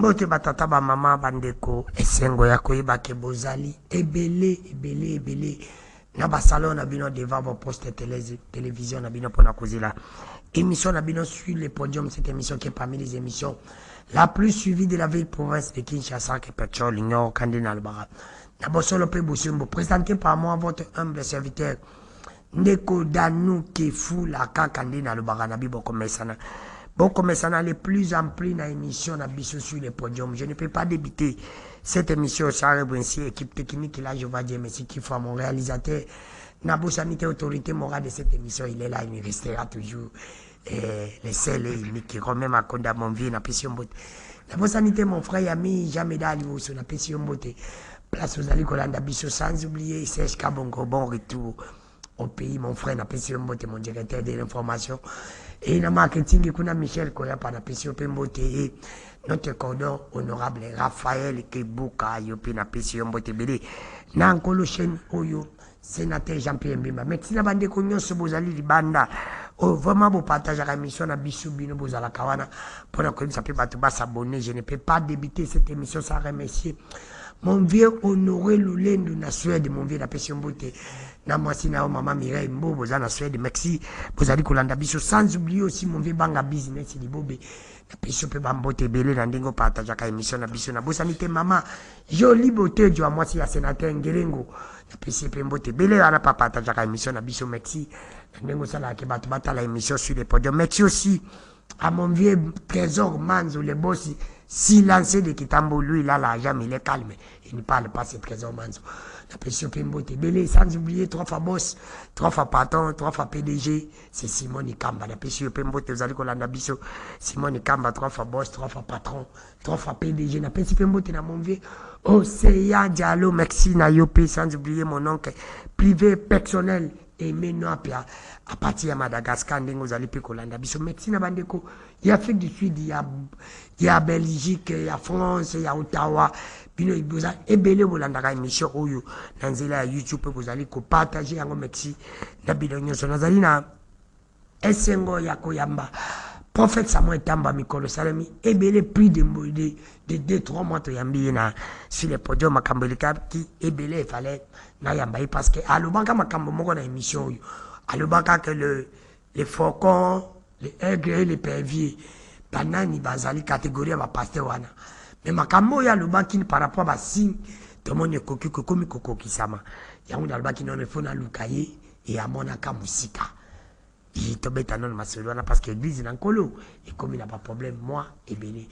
Mbote batata ba mama bandeko esengo ya koyeba ke bozali ebele na ba salon na bino devant vos postes télévision na bino pona kozila émission na bino sur le podium. Cette émission qui est parmi les émissions la plus suivie de la ville province de Kinshasa que Petrol ignore Kandina Albara na bosolo pe bosumbo présenté par moi votre humble serviteur Ndeko Danou Kefu la Kandina Albara na bibo komesana. Bon, comme ça n'a les plus amplis dans l'émission Nabiso sur le podium. Je ne peux pas débuter cette émission sans remercier l'équipe technique. Là, je vais dire merci qui fait mon réalisateur. Nabo Sanité, autorité morale de cette émission, il est là, il restera toujours. Les seuls et uniques qui remet à compte à mon vie, na Pession Bote. Nabo Sanité, mon frère et ami, jamais d'aller sur la Pession Bote. Place aux Alicolanda Bisso, sans oublier Serge Kabongo, bon retour au pays, mon frère, na Pession Bote, mon directeur de l'information. Et dans le marketing, il y a Michel Koya par la Pession Bote et notre cordon honorable Raphaël Kebuka, Yopi na Pession Bote Bede. Nankolo Chen Oyo, sénateur Jean-Pierre Mbimba. Merci la bande konyo se bozali libanda. Oh, vraiment, vous partagez la mission na Bissoubino Bozala Kawana. Pour que ça peut pas s'abonner. Je ne peux pas débuter cette émission sans remercier mon vieux Honoré Loulendou na Suède, mon vieux la Pession Bote. Na mwasi na maman Mireille Mbo boza na Suède. Merci. Bozali kolanda biso. Sans oublier aussi mon vieux Banga Business Libobe. Na Pession pe bambote belé na ndengo partage ka émission na biso na bosanité maman. Joli beauté jo mwasi ya sénateur Ngerengo. Na Pession pe mbote belé ana pa partage ka émission na biso. Merci. Ndengo sala ke batu bata la émission sur les podiums. Merci aussi à mon vieux Trésor Manzo le boss silencieux de Kitambo. Lui il a l'argent mais il est calme. Il ne parle pas ce Trésor Manzo. La Pession Pembote Belé, sans oublier 3 fois boss, 3 fois patron, 3 fois PDG, c'est Simon Ikamba. La Pession Pembote, vous allez qu'on biso. Simon Ikamba, 3 fois boss, 3 fois patron, 3 fois PDG. La Pession Pembote na mon vieux. Océan Diallo, merci na Yopé, sans oublier mon oncle privé personnel. Et maintenant, à partir de Madagascar, vous allez Kolanda biso. Merci na bandeko. Il y a Afrique du Sud, il y a Belgique, il y a France, il y a Ottawa. Bino ibuza ebele bolandaka émission oyo na nzela ya YouTube vous allez ko partager yango merci na bino nyonso nazali na esengo ya koyamba prophète Samuel Tamba mikolo salami ebele plus de 2-3 mois to yambi na sur le podium makambelika ki ebele fallait na yamba parce que alobaka makambo moko na émission oyo alobaka que les faucons les aigles et les perviers banani bazali catégorie ya pasteur wana. Mais makambo ya lobaki par rapport à signe tout le monde est cocu comme coco qui sama ya on lobaki non faut na lukaye et à mona ka musika et to beta non masolwana parce que l'église na nkolo et comme il n'a pas problème moi et belé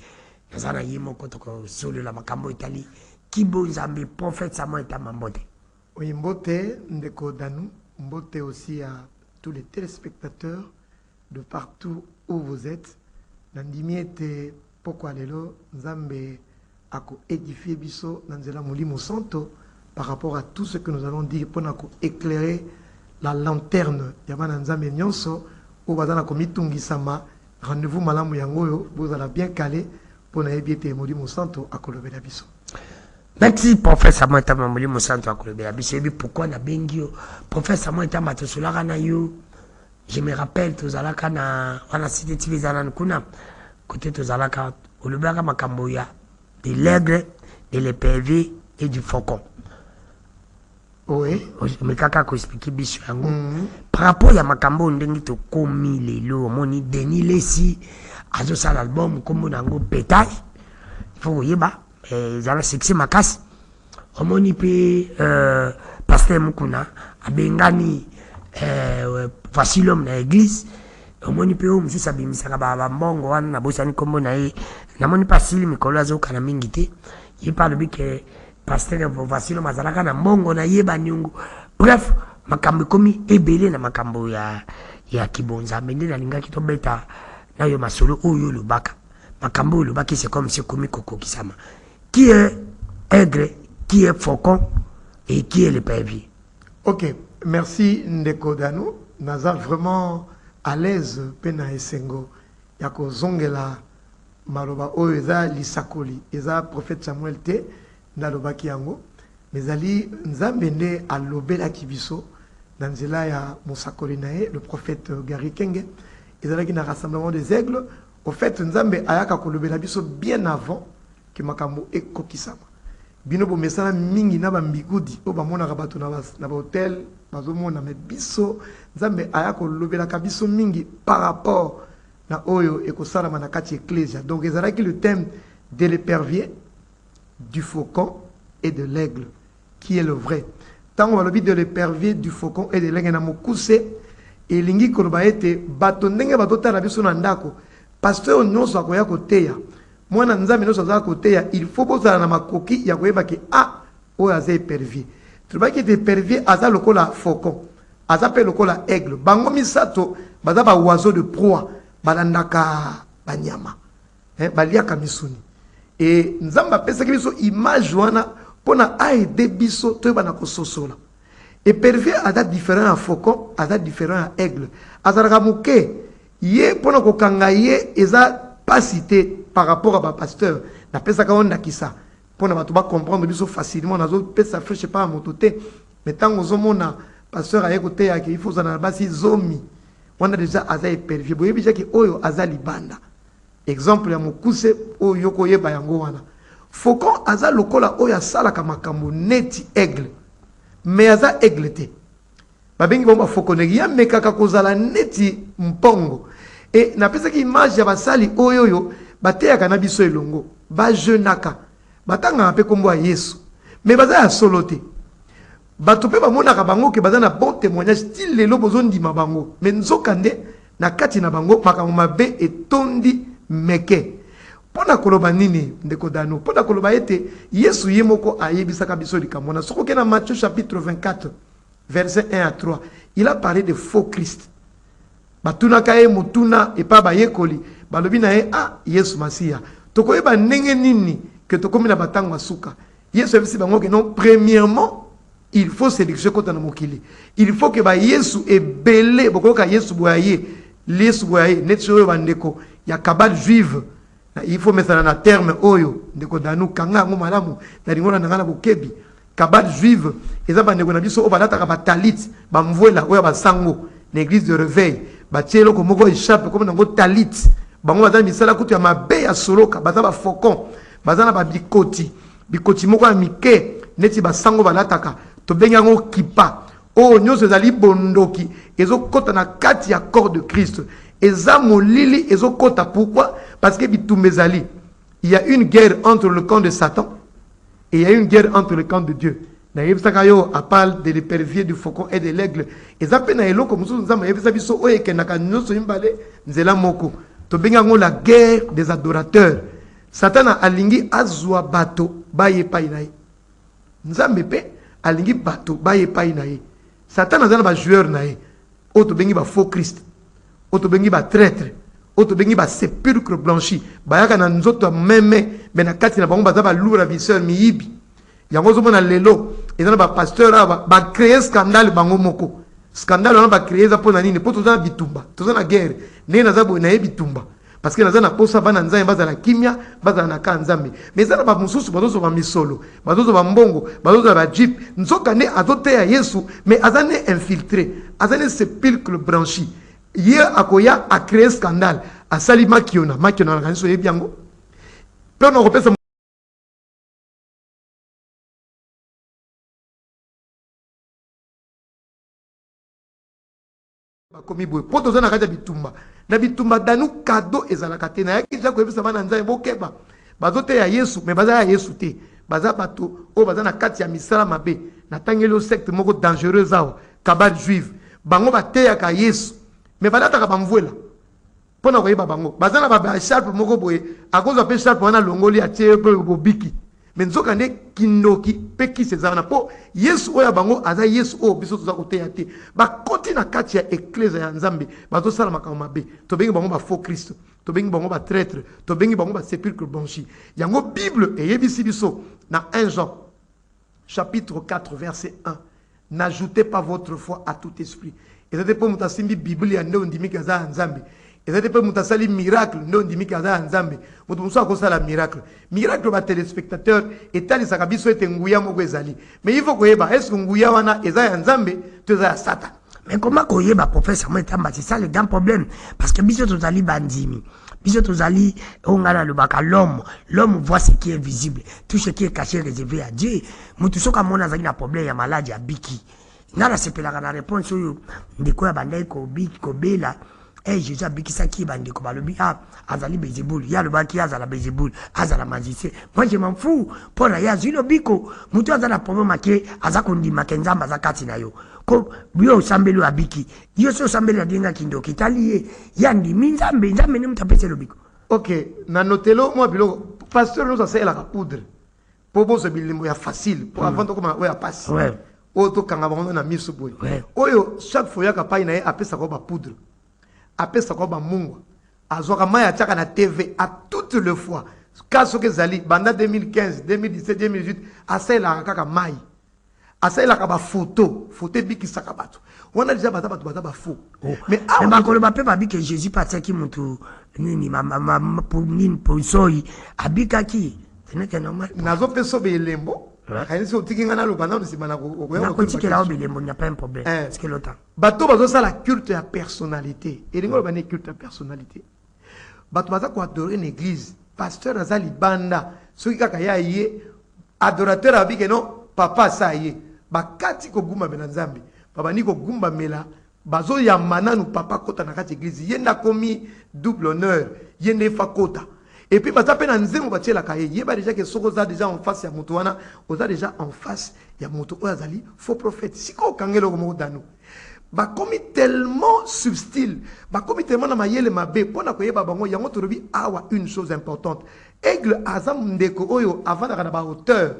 nazana yimo koto ko solo la makambo itali kibo nzambe prophète Samuel Tamba mbote oui mbote ndeko Danou mbote aussi à tous les téléspectateurs de partout où vous êtes nandimi ete pourquoi lelo nzambe ako édifier biso nanzela molimo santo par rapport à tout ce que nous allons dire pour éclairer la lanterne ya bana nzambe nyonso o bazana ko mitungisama rendez-vous malamu yangoyo vous allez bien calé pour na yebiete molimo santo akolobela biso. Merci professeur Samuel Tamba molimo santo akolobela biso et pourquoi na bengio professeur Samuel Tamba to solaka na yo. Je me rappelle tous alaka na wana cité tivizana kuna côté de Zalaka, au Lubaka Makamboya, de l'aigle, de l'épervier et du faucon. Oui. Mais kaka ko expliquer biso yango. Par rapport à Makambo ndengi to komi lelo moni Denis Lessi azo sala album comme nango pétage. Il faut yeba zala sexy makas. Omoni pe pasteur Mukuna abengani facilom na église. Omoni pe o mususa bimisaka ba mbongo wana na bosani kombo na ye namoni pasili mikolo azoka na mingi te ye parle bi que pasteur Vasilo mazalaka na mbongo na ye banyungu bref makambo komi ebele na makambo ya kibonza mende na linga kito beta na yo masolo oyo lobaka makambo lobaki c'est comme si komi koko kisama qui est aigre qui est faucon et qui est le pervier. OK, merci Ndeko Danou naza vraiment à l'aise pena esengo yako zongela maroba oyo eza lisakoli eza prophète Samuel te ndalobaki yango mais ali nzambe nde alobelaki biso na nzela ya mosakoli na ye le prophète Gary Kenge ezalaki na rassemblement des aigles au fait nzambe ayaka kolobela biso bien avant que makambo ekokisama. Bino bo mesala mingi na ba mbigudi o ba mona bato na ba hotel bazo mona me biso nzambe aya ko lobela ka biso mingi par rapport na oyo ekosala na kati ecclesia. Donc ezalaki le thème de l'épervier, du faucon et de l'aigle, qui est le vrai. Tant on va le de l'épervier, du faucon et de l'aigle na mokuse et lingi koloba ete bato ndenge bato tala biso na ndako pasteur nyonso akoya koteya mwana nzambe nyonso aza koteya il faut bozala na makoki ya koyeba ke oyo aza épervier tobaki ete épervier aza lokola faucon aza pe lokola aigle bango misato baza ba oiseau de proie balandaka banyama baliaka misuni et nzambe apesaki biso image wana pona aide biso toyeba na kososola. Épervier a différent à faucon, a différent à aigle. Azaraka muke, ye pona kokanga ye eza pas cité par rapport à ba pasteur. Na pesa ka onda kisa. Pona ba to ba comprendre biso facilement nazo pesa fresh pas mototé. Mais tant ozo mona pasteur aye kote ya ke il faut na basi zomi. On a déjà aza épervier. Boye bija ki oyo aza libanda. Exemple ya mukuse oyo yoko yeba yango wana. Faucon aza lokola oyo asala ka makambo neti aigle. Mais aza aiglete babengi bomba fokonegi ya mekaka kozala neti mpongo et na pesa ki image ya basali oyoyo bateyaka na biso elongo ba jeunaka batanga pe kombo ya Yesu mais baza ya solote bato pe bamonaka bango ke baza na bon témoignage style lelo bozondima bango mais nzokande na kati na bango makambo mabe etondi meke pona koloba nini ndeko dano pona koloba ete Yesu yemoko ayebisaka biso likambo na soko kena Matthieu chapitre 24 verset 1 à 3 il a parlé de faux Christ batuna kae mutuna epa bayekoli balobi na Yesu Masia tokoyeba ndenge nini que tokomi na batango suka Yesu ebisi bango ke non premièrement il faut sélectionner kota na mokili il faut que ba Yesu ebele bokoka Yesu boyaye net oyo bandeko ya kabal juive. Il faut mettre en terme oyo ndeko danu kanga ngo malamu na lingona ngana bokebi kabal juive ezaba ndeko na biso obalata ka batalit bamvuela oyo basango na église de réveil batielo ko moko échappe comme nango talit bango baza misala kutu ya mabe ya soloka baza ba faucon baza na ba bikoti moko ya mike neti basango balataka to benga ngo kipa o nyonso ezali bondoki ezokota na kati ya corps de Christ. Eza molili ezokota pourquoi? Parce que bitumbezali. Il y a une guerre entre le camp de Satan et il y a une guerre entre le camp de Dieu. Na yebisaka yo parle de l'épervier, du faucon et de l'aigle. Eza pe na eloko mususu nzamba yebisa biso oye kenaka nyonso yimbale nzela moko. To benga ngo la guerre des adorateurs. Satan alingi azwa bato baye pai na ye. Nzambe pe alingi bato baye pai na ye. Satan azana ba joueur na ye. O to bengi ba faux Christ. Oto bengi ba traître, oto bengi ba sépulcre blanchi, bayaka na nzoto meme, mais na kati na bango baza ba loura viseur miyibi. Yango zo mona lelo, ezana ba pasteur ba créer scandale bango moko. Scandale on ba créer za pona nini, poto za bitumba, toza na guerre, ne na za bo na bitumba. Parce que naza na posa bana nzambe baza na kimia, baza na ka nzambe. Mais ezana ba mususu bazo ba misolo, bazo ba mbongo, bazo ba jeep, nzoka ne azote ya Yesu, mais azane infiltré, azane sépulcre blanchi. Hier akoya a créé scandale a sali makiona na kanso yebiango pe on repesa bakomi boye poto za na kati na bitumba danu kado ezalaka te na yaki za koyebisa bana nzambe bokeba bazote ya Yesu mais baza ya Yesu te baza bato o baza na kati ya misala mabe na tangelo secte moko dangereuse awa kabal juive bango bateya ka Yesu mais balata ka bamvuela pona koyeba bango bazana ba sharp moko boye akozo pe sharp wana longoli atie pe bobiki mais nzoka nde kindoki pe ki sezana po Yesu oya bango aza Yesu o biso toza koteya te ba koti na kati ya église ya Nzambe bazo sala makambo mabe to bengi bango ba faux Christ to bengi bango ba traître to bengi bango ba sépulcre blanchi yango Bible eyebisi biso na 1 Jean chapitre 4 verset 1 n'ajoutez pas votre foi à tout esprit. Et ça dépend de ta Bible, et on dit que c'est un Nzambe. Et ça dépend de ta miracle, on dit que c'est un Nzambe. On dit que c'est un miracle. Miracle, les téléspectateurs, et tal, ça cabiso et ngouya mogwezali. Mais il faut que est-ce que ngouya wana est un Nzambe, tu es un Satan. Mais comment koyeba professeur moi c'est ça le grand problème parce que biso tozali bandimi biso tozali ongana lobaka l'homme voit ce qui est visible, tout ce qui est caché réservé à Dieu. Mutu soka mona zali na problème ya maladie ya biki nana sepelaka na réponse oyo ndeko ya bandai ko biki ko bela Jésus abikisaki bandeko balobi azali Bézébul ya lobaki azala Bézébul azala magicien. Moi je m'en fous pour ya zilo biko mutu azala problème ke azako ndima kenzamba zakati na yo ko bio sambelo abiki yo so sambelo dinga kindo kitali ya ndimi nzambe ni mtapese lobiko. OK, na notelo moi bilo pasteur nous enseigne la poudre pour bozo bilimbo ya facile pour avant to comme oya passe. Ouais. Oto kanga bango na miso boy. Oyo chaque fois ya kapai na ye apesa ko ba poudre. Apesa ko ba mungwa. Azwaka maya tiaka na TV à toutes les fois. Kaso ke zali banda 2015, 2017, 2018 asela kaka mai. Asela ka ba photo biki sakabatu. On a déjà bata ba faux. Mais bakolo ba pe ba bi que Jésus pataki mutu nini mama pour nini pour soi abika ki. C'est que normal. Nazo peso be lembo. Kainisi otikinga na lobana nsima ko na kotikela obelembo n'y a pas un problème. Parce que l'autre. Bato bazo ça la culte à personnalité. Et lingo ba ne culte à personnalité. Bato baza ko adorer une église. Pasteur azali banda. Soki kaka ya ye adorateur abike non papa sa ye. Bakati ko gumba mena nzambi. Baba ni ko gumba mela bazo ya mananu papa kota na kati église. Yenda komi double honneur. Yende fa kota. Et puis, bah, ça nzemo batie la kaye. Yeba déjà que soko za déjà en face ya moto wana, oza déjà en face ya moto ozali faux prophète. Siko kangelo ko danu. Ba komi tellement subtil, ba komi tellement na mayele mabe pona ko yeba bango yango torobi awa une chose importante. Aigle azam ndeko oyo avant na ba hauteur.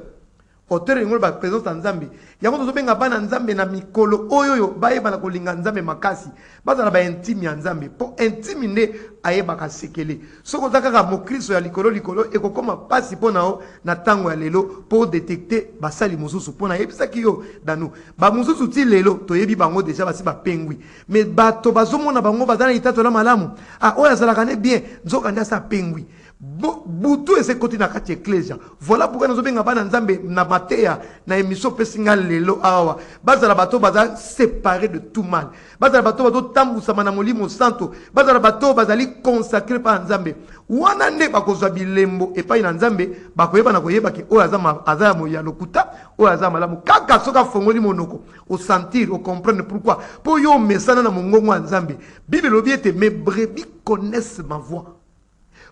Auteur ngolo ba présence en Nzambe. Yango tozo benga bana Nzambe na mikolo oyo bayeba na kolinga Nzambe makasi. Baza na ba intime ya Nzambe. Po intime nde ayeba ka sekele. Soko zakaka mo Kristo ya likolo ekokoma pasi pona o na tango ya lelo pour détecter basali mususu pona yebisa kiyo danu. Ba mususu ti lelo toyebi bango déjà basi ba pengwi. Mais bato bazomona bango bazana itato la malamu. Oya zalaka ne bien nzoka nda sa pengwi. Butu ese koti na kati ecclesia. Voilà pourquoi nous benga bana Nzambe na mateya na émission pesinga lelo awa. Bazala bato baza séparé de tout mal. Bazala bato bato tambusa na molimo santo. Bazala bato bazali consacré par Nzambe. Wana nde bakozwa bilembo epai na Nzambe bakoyeba na koyeba ke oyo azama moya lokuta oyo azama malamu kaka soka fongoli monoko au sentir au comprendre pourquoi pour yo mesana na mongongo ya Nzambe. Bible lobi ete mes brebis connaissent ma voix.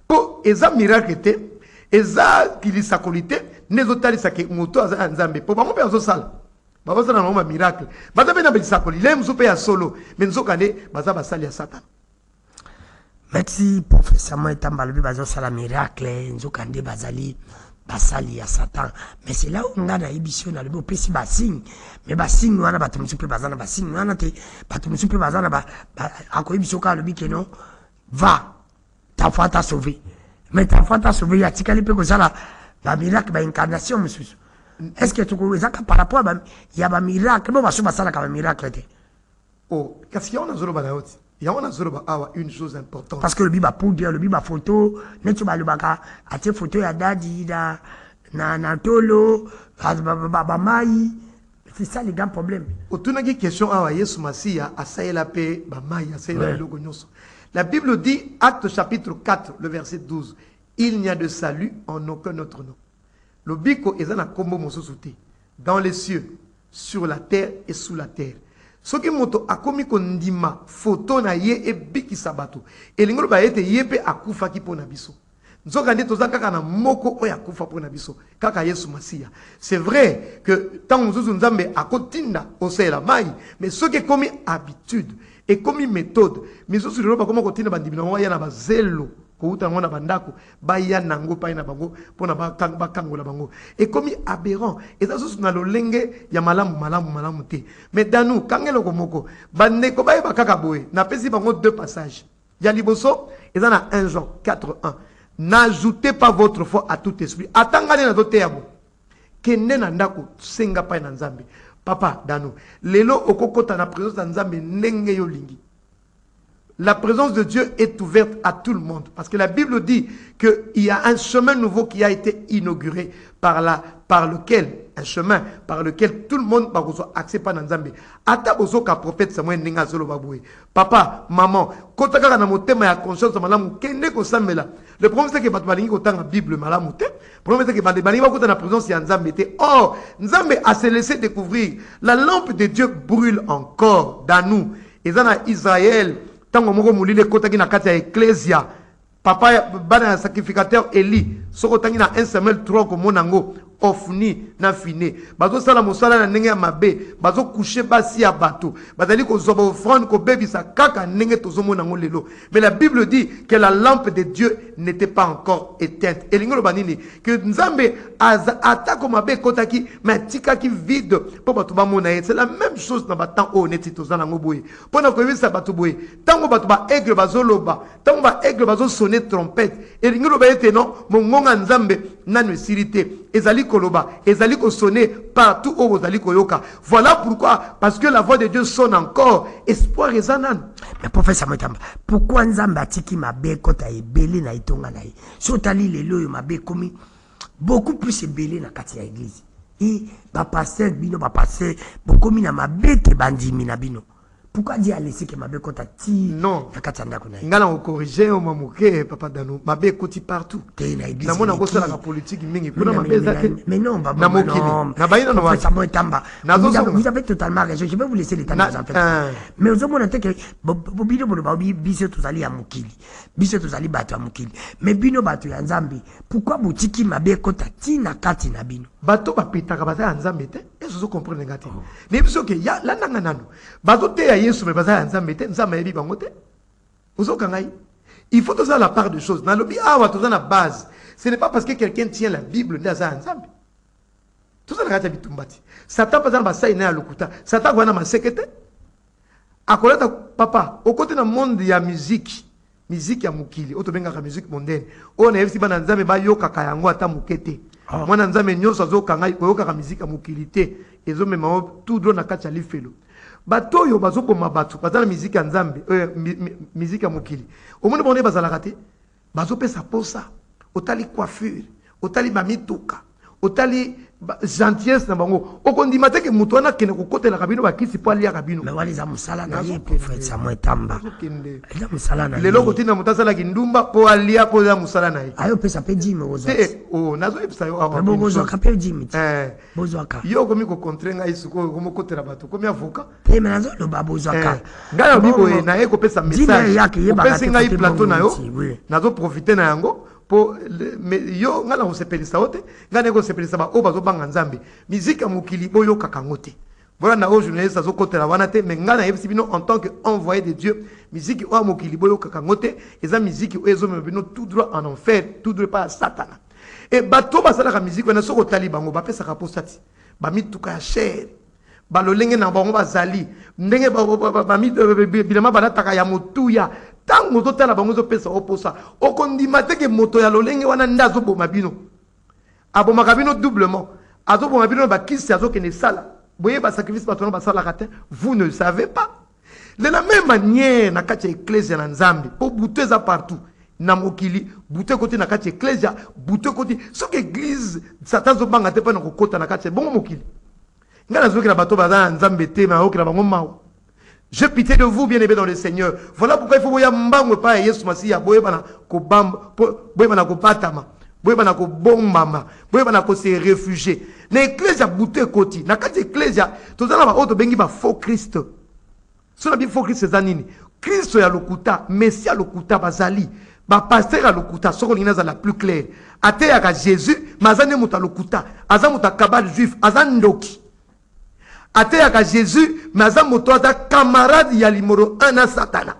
Po eza miracle te eza kilisakolite nezotalisa ke moto aza Nzambe po bango pe azosala baza na mama miracle baza pe na bilisakoli le mzo pe ya solo mais nzoka nde baza basali ya Satan. Merci professeur Moïta Mbalobi bazosala miracle nzoka nde bazali basali ya Satan. Mais c'est là où on a émission na le pesi ba signe mais ba signe wana bato musu pe bazana ba signe wana te bato musu pe bazana ba akoyebisa ka lobi ke non va ta foi t'a sauvé. Mais ta foi t'a sauvé, il y a tikali pe kozala ba miracle ba incarnation monsieur. Est-ce que tu connais ça par rapport à il y a ba miracle bon ba so basala ka ba miracle te. Oh, qu'est-ce qu'il y a on a zolo ba naoti. Il y a on a zolo ba awa une chose importante. Parce que le biba pour dire le biba photo, netu ba lubaka ate photo ya dadi da na tolo ba mai. C'est ça les grands problèmes. Otunaki question awa Yesu Masia asaela pe ba mai asaela logo nyoso. La Bible dit, Acte chapitre 4, le verset 12, il n'y a de salut en aucun autre nom. Le biko ezana kombo mososuti, dans les cieux, sur la terre et sous la terre. Ce qui moto akomi kondima photo na ye e biki sabato. Et l'ingolo ba ete yepe akufa ki pona biso. Nzoka nde toza kaka na moko oya akufa pona biso. Kaka Yesu Masia. C'est vrai que tant mosusu Nzambe akotinda osela mai, mais ce qui est comme habitude et comme méthode, mais aussi le comment continuer bandimi na ya na bazelo ko uta ngona bandako ba ya nango pa na bango pona ba kangola bango et comme aberrant et ça sous na lolenge ya malamu te mais danu kangelo ko moko bande ko ba kaka boye na pesi bango deux passages ya liboso et ça na 1 Jean 4:1 n'ajoutez pas votre foi à tout esprit atangane na dote yabo kende na ndako senga pa na Nzambe. Papa, dano, lelo okokota na présence de Nzambe nenge yo lingi. la présence de Dieu est ouverte à tout le monde. Parce que la Bible dit qu'il y a un chemin nouveau qui a été inauguré par un chemin par lequel tout le monde va accéder par Nzambe. Ata bozo ka prophète Samuel ninga solo baboué. Papa, maman, kota kaka na motema ya conscience malamu kende ko sambela. Le problème c'est que batu balingi ko tanga Bible malamu te. Le problème c'est que batu balingi ba kota na présence ya Nzambe te. Or, Nzambe a se laissé découvrir. La lampe de Dieu brûle encore dans nous. Et dans Israël, tango moko mulile kota ki na kati ya ecclesia. Papa bana sacrificateur Eli soko tangi na 1 Samuel 3 ko monango ofni na fine bazo sala mosala na ndenge ya mabe bazo coucher basi ya bato bazali ko zoba offrande ko bebisa kaka ndenge tozo monango lelo. Mais la Bible dit que la lampe de Dieu n'était pas encore éteinte. Elingolo banini que Nzambe atako mabe kotaki mais tikaki vide po bato ba mona. C'est la même chose na batan o neti tozana ngoboye pona ko yebisa bato boye tango bato ba aigle bazo loba tango ba aigle bazo sonner trompette elingolo ba ete non mongonga Nzambe nanu sirité ezali koloba ezali ko sonner partout où vous allez koyoka. Voilà pourquoi, parce que la voix de Dieu sonne encore, espoir et zanan. Mais professeur Motamba, pourquoi Nzambe atiki mabe kota ebele na itonga na ye sotali lelo yo mabe komi beaucoup plus ebele na kati ya église et ba pasteur bino ba pasteur bokomi na mabe te bandimi na bino. Pourquoi Dieu a laissé que mabe kota ti non na kati ndako na ye? Ngala ko corriger o mamuke papa Danou mabe koti partout te na église na mona ko sala la politique mingi kuna mabe zake mais non baba na mokili na baina no professeur Motamba vous avez totalement raison. Je vais vous laisser le temps de vous en faire mais aux hommes que bobino bono biso tozali ya mokili biso tozali bato ya mokili mais bino bato ya Nzambe pourquoi botiki mabe kota ti na kati na bino bato bapetaka baza ya Nzambe te ezo comprendre ngati ne biso ke ya la nanga nanu bato te ya Yesu me baza ya Nzambe te Nzambe yebi bango te ozo kangai. Il faut toza la part de choses na lobi awa toza na base. Ce n'est pas parce que quelqu'un tient la Bible ndaza ya Nzambe toza na kati bitumbati Satan pas ba sai na lokuta Satan wana masekete akoleta papa au côté na monde ya musique ya mukili otobenga ka musique mondaine on a yebisi bana Nzambe ba yoka ka yango ata mukete mwana Nzambe nyonso azokanga koyoka ka musique ya mukili te ezomema tout droit na kati ya lifelo bato yo bazoboma bato bazala musique ya Nzambe musique ya mukili omoni bonne bazala te bazopesa posa otali coiffure otali bamituka otali gentillesse na bango okondima te ke mutu wana kene kokotela kabino bakisi po alia kabino mais wali za musala na ye professeur Motamba eza musala na lelo kotina mutu asalaki ndumba po alia po ya musala na ye ayo pesa pe jimi ozo te o nazo epsa yo awa bozo ka pe jimi bozo ka yo komi ko contre nga isuko komo kotela bato komi avocat te mais nazo lo babozo ka ngala bibo na ye ko pesa message pesa nga i plateau na yo nazo profiter na yango po yo ngala on sepelisa ote ngane ko sepelisa ba o bazo banga Nzambe musique ya mukili boyo kakangote voilà na o journaliste azo kotela wana te mais ngala yebisi bino en tant que envoyé de Dieu musique o mukili boyo kakangote eza musique o ezo me bino tout droit en enfer tout droit pas Satan et bato basala ka musique wana soko talibango ba pesa ka postati ba mituka ya cher balolenge na bango bazali ndenge ba bilama banataka ya motuya tango totala bango zo pesa oposa okondima te ke moto ya lolenge wana ndazo boma bino abomaka bino doublement azoboma bino bakisi azokende sala boye ba sacrifice batona basala kate vous ne le savez pas de la même manière na kati ecclesia na Nzambe po butu eza partout na mokili butu côté na kati ecclesia butu côté soki église Satan zo banga te pa na kokota na kati bongo mokili ngana zoki na bato baza Nzambe te ma okila bango mawo. J'ai pitié de vous, bien-aimés dans le Seigneur. Voilà pourquoi il faut que vous pas Yesu Masiya, boyebana ko bamba, boyebana ko patama, boyebana ko bombama, boyebana ko se réfugier. Na ecclesia bouté koti, na kati ecclesia, tozala ba auto bengi ba faux Christ. So na bi faux Christ zanini. Christ ya lokuta, Messia lokuta bazali, ba pasteur ya lokuta, soko lina za la plus claire. Ate ya ka Jésus, mazane muta lokuta, aza muta kabal juif, aza ndoki. Ateyaka Jésus maza moto aza camarade ya limoro ana Satana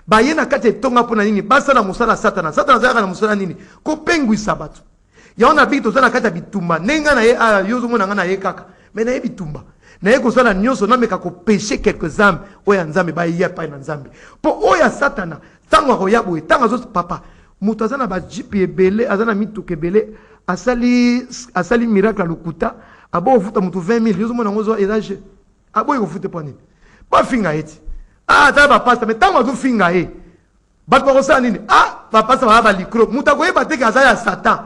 baye na kati tonga pona nini basa na musala Satana zaka na musala nini ko pengwisa bato ya ona bito zana kati bitumba nenga na ye yozo mona ngana ye kaka mais na ye bitumba na ye ko sala nyonso na meka ko pécher quelques âmes oya Nzambe ba ye pa na Nzambe po oya Satana tango ko yabo tanga zo papa moto azana ba jipi ebele azana mituke ebele asali miracle lokuta abo futa mutu 20 000 yozo mona ngozo elage abo yo fute poni ba finga eti Ah, ça va passer, mais tant que tu finis, ah, va passer à la micro. Moutakoye bate que ça Satan.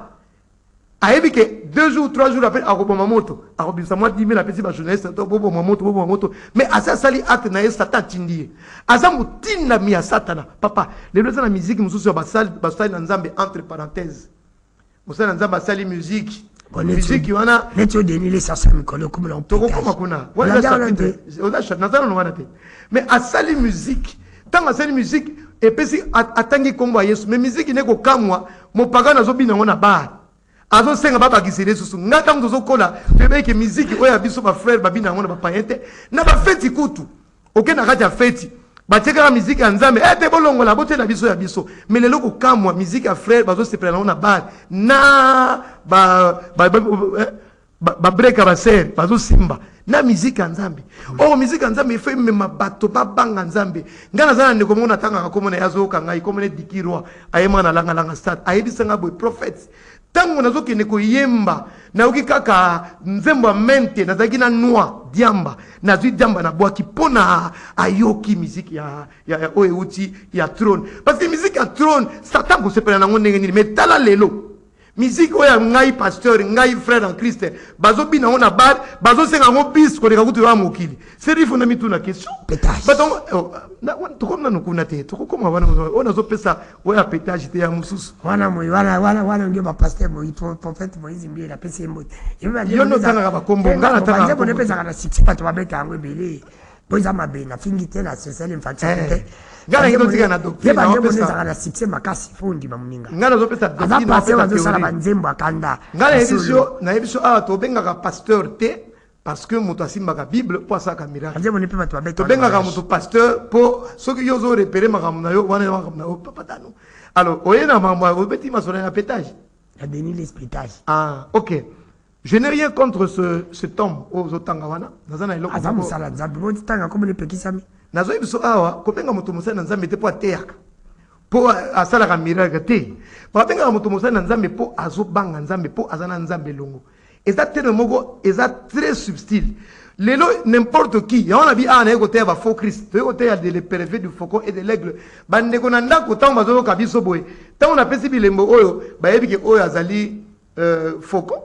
Ayebi que 2 jours, 3 jours après, Aroboma moto. Arobisa moi 10 000 appels par journaliste, Bobo moto. Mais à ça, sali acte na Satan tindi. Asa mutina mi a Satana. Papa, les deux la musique, nous sommes basal Nzambe entre parenthèses. Nous sommes Nzambe basali musique. Musique, on a. Neto denile sa sa mikolo comme l'on peut. Mais à sali musique, tant à sali musique, et puis si atangi kombo Yesu, mais musique n'est qu'au kamwa, mon pagan a zobi na on a bar. Azo senga baba gisere susu ngata mtozo kola bebe ke musique oya biso ba frère babina ngona ba payete na ba feti kutu okena kati ya feti bateka la musique ya nzambe te bolongo la bote na biso ya biso mais lelo ko kamwa musique ya frère bazo se prendre na bar na ba break ba ser bazo simba na musique ya nzambe musique ya nzambe fait même bato ba banga nzambe ngana zana ndeko mona tanga ko mona yazo ka ngai ko mona dikirwa ayema na langa start ayebisanga boy prophets tango nazokende koyemba nayoki kaka nzembo ya mente nazalaki na noa diamba nazwi diamba na bwaki mpona ayoki miziki ya oyo euti ya trône parce que miziki ya trône satan kosepela nango ndenge nini mais tala lelo miziki oyo ya ngai pasteur ngai frère en Christ bazobina ngo na bar bazosenga ngo bis koleka kutu ya mokili serifo na mituna question batongo tokomna nokuna te tokokoma wana oyo nazopesa oyo ya pétage te ya mususu wana ndio ba pasteur mo prophète Moïse mbi la pesi mbo yo no tanga ba kombo ngana tanga ko nepesa kana 6 pato babeta ngo ebele boza mabena fingi te na sesele mfatite ngana ngido tika na doctrine na opesa kana 6 makasi fundi bamuninga ngana zopesa doctrine na opesa zosala banzembo akanda ngana ebiso to benga ka pasteur te parce que moto asimbaka bible po asaka miracle nzembo ne pe bato babeta to benga ka moto pasteur po soki yo zo repérer makamu na yo wana makamu na yo papa tano alors oyena mama obeti masona ya pétage ya déni l'espitage OK. Je n'ai rien contre cet homme aux Otangawana. Nazana eloko. Azamu sala nzambe bo tanga comme le pekisami. Nazo biso awa ko benga moto musana nzambe te po ateaka. Po asala ka miracle te. Po benga moto musana nzambe po azo banga nzambe po azana nzambe longo. Exactement moko très subtil. Lelo n'importe qui, on a dit ah na côté va faux Christ, de côté de les pervers du faucon et de l'aigle. Bande ko nanda ko tamba zo ka biso boy. Tant on a pesi bilembo oyo, ba yebi ke oyo azali faucon.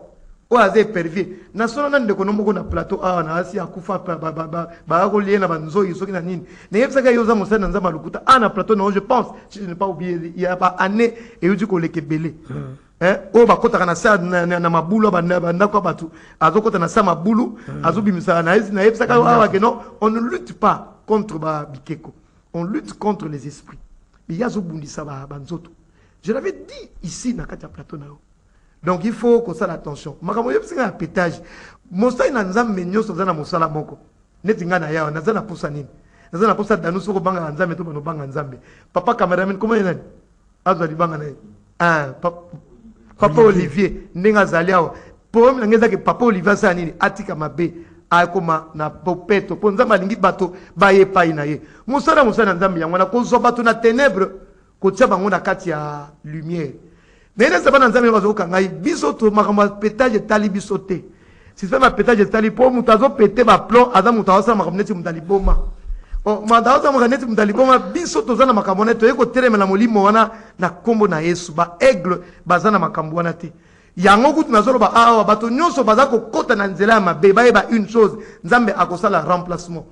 Oaze pervier na solo nan de konombo ko na plateau na asi akufa ba ko liena banzo yisoki na nini ne yebsa ka yoza mosana nzamba lukuta na plateau non je pense si je ne pas oublié il y a pas année et uti ko leke belé o ba kota kana sa na mabulu ba ndako batu azokota na sa mabulu azobimisa na yebsa ka awa que non on ne lutte pas contre ba bikeko on lutte contre les esprits il y a zo bundisa ba banzoto je l'avais dit ici na kati ya plateau na yo. Donc il faut qu'on fasse attention. Makambo yebsinga pétage. Mosai na nzambe nyoso zana mosala moko. Neti ngana yao nazana posa nini? Nazana posa danu soko banga nzambe to bano banga nzambe. Papa cameraman comment il est? Azo di banga na. Papa Olivier ndenga zaliao. Pour me ngeza ke papa Olivier sa nini atika mabe. Akoma na popeto. Po nzamba lingi bato baye pai na ye. Mosala nzambe yango na ko zo bato na ténèbres ko tia bango na kati ya lumière. Mais les sabana nzambe bazoka ngai bisoto makamba pétage tali bisoté. Si c'est ma pétage tali po mutazo pété ba plomb adam mutazo makamneti mutaliboma. Madazo makamneti mutaliboma bisoto zana makamboneto eko telemela molimo wana na kombo na Yesu ba aigle bazana makambo wana te. Yango kutu nazolo ba awa bato nyonso bazako kota na nzela mabe ba une chose nzambe akosala remplacement.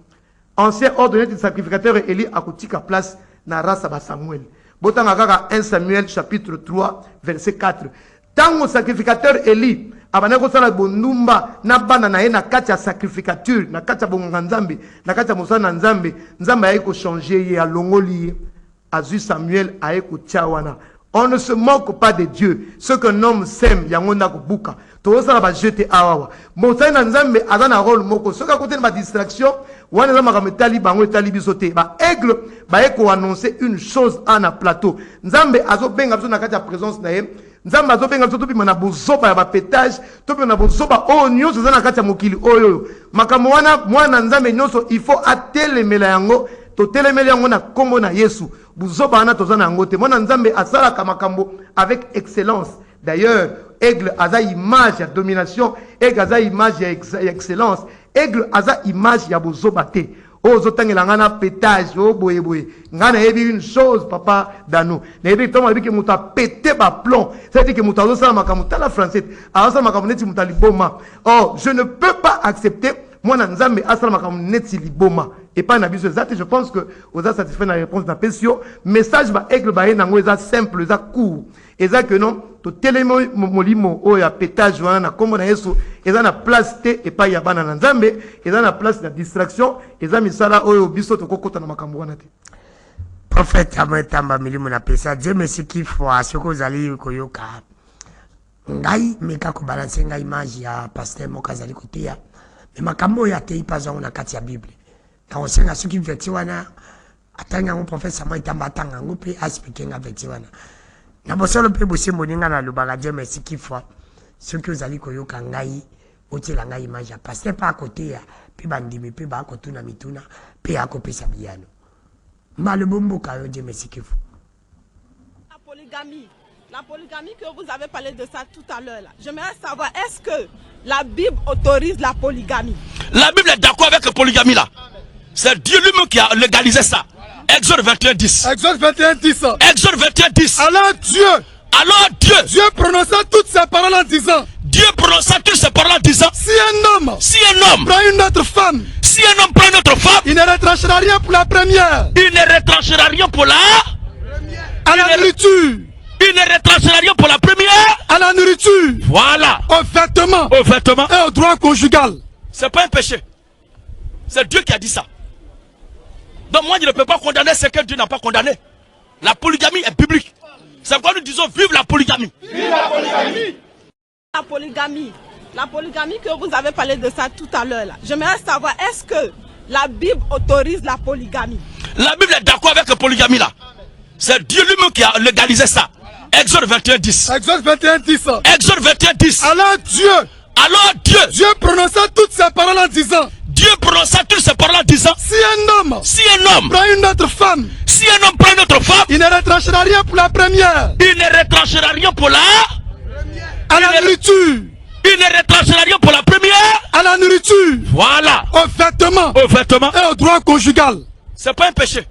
Ancien ordre de sacrificateur Élie akotika place na race ba Samuel. Botanga kaka 1 Samuel chapitre 3 verset 4. Tango sacrificateur Élie abanako sala bondumba na bana na ye na kati ya sacrificature na kati ya bonga nzambe na kati ya mosala nzambe nzambe ayeko changer ye alongoli azui Samuel ayeko tchawana. On ne se moque pas de Dieu. Ce qu'un homme sème yango ndako buka. To sala ba jeter awawa. Mosala na nzambe azana rôle moko. Soka côté ba distraction wana za makameta bango etali bisote ba aigle ba eko annoncer une chose na plateau. Nzambe azobenga biso na kati ya présence na ye. Nzambe azobenga biso to bima na bozoba ya ba pétage, to bima na bozoba o nyonso za na kati ya mokili oyo. Makambo wana mwana nzambe nyonso il faut atelemela yango. To telemela yango na kombo na Yesu. Buzoba wana tozana yango te. Mwana nzambe asala ka makambo avec excellence. D'ailleurs, aigle aza image ya domination, aigle aza image ya excellence. Aigle aza image ya bozoba te. Oh, zotangela ngana pétage, oh, boye boye. Ngana yebi une chose, papa Danou. Nebi toma yebi que mouta pété ba plomb. C'est-à-dire que mouta osa makamuta la française. Asa makamuneti mouta liboma. Oh, je ne peux pas accepter. Moi, Nzambe asala makamuneti liboma. Et pas nabiso exact. Je pense que vous avez satisfait la réponse d'un pesio. Message ba aigle ba nango eza simple, eza court. Eza que non, to telemo molimo o ya pétage wana kombo na Yesu, eza na place te et pas ya bana na Nzambe, eza na place de distraction, eza misala oyo biso to kokota na makambo wana te. Prophète Ametamba milimo na pesa, Dieu merci qu'il faut à ce que vous allez koyoka. Ngai meka ko balancer ngai image ya pasteur mokazali koteya. Mais makambo ya te ipaza na kati ya Bible. Na osenga soki veti wana atanga ngo prophète Ametamba atanga ngo pe expliquer nga veti wana. Na bosolo pe bosi moninga na lubaka Dieu merci qu'il faut ce que vous allez koyoka ngai otela ngai image ya pasteur pa koteya pe bandimi pe ba kotuna mituna pe akopesa biyano. Mal bombo kayo Dieu merci qu'il faut. La polygamie que vous avez parlé de ça tout à l'heure là. J'aimerais savoir, est-ce que la Bible autorise la polygamie? La Bible est d'accord avec la polygamie là. C'est Dieu lui-même qui a légalisé ça. Exode 21:10. Exode 21:10. Exode 21:10. Alors Dieu prononça toutes ces paroles en disant. Dieu prononça toutes ces paroles en disant. Si un homme prend une autre femme. Si un homme prend une autre femme. Il ne retranchera rien pour la première. Il ne retranchera rien pour la. À la nourriture. Il ne retranchera rien pour la première. À la nourriture. Voilà. Au vêtement. Et au droit conjugal. C'est pas un péché. C'est Dieu qui a dit ça. Donc moi je ne peux pas condamner ce que Dieu n'a pas condamné. La polygamie est biblique. C'est pourquoi nous disons vive la polygamie. Vive la polygamie. La polygamie que vous avez parlé de ça tout à l'heure là. J'aimerais savoir, est-ce que la Bible autorise la polygamie? La Bible est d'accord avec la polygamie là. C'est Dieu lui-même qui a légalisé ça. Exode 21:10. Exode 21:10. Exode 21:10. Alors Dieu prononça toutes ces paroles en disant. Dieu prononça toutes ces paroles en disant. Si un homme prend une autre femme. Si un homme prend une autre femme. Il ne retranchera rien pour la première. Il ne retranchera rien pour la. À la nourriture. Il ne retranchera rien pour la première. À la nourriture. Voilà. Au vêtement. Et au droit conjugal. C'est pas un péché.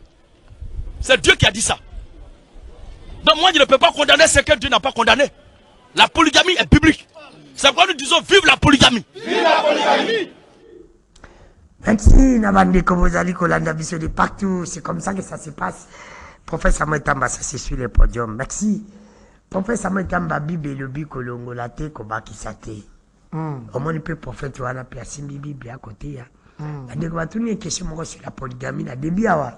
C'est Dieu qui a dit ça. Donc moi je ne peux pas condamner ce que Dieu n'a pas condamné. La polygamie est biblique. C'est pourquoi nous disons vive la polygamie. Vive la polygamie. Merci Nabandeko Bozali Kolanda Biso de partout. C'est comme ça que ça se passe. Professeur Ametamba, ça c'est sur le podium. Merci. Professeur Ametamba, Bible le bi kolongo la te kobaki sate. Au moins peut prophète wana pe asimbi Bible à côté ya. Bandeko batuni question moko sur la polygamie na début awa.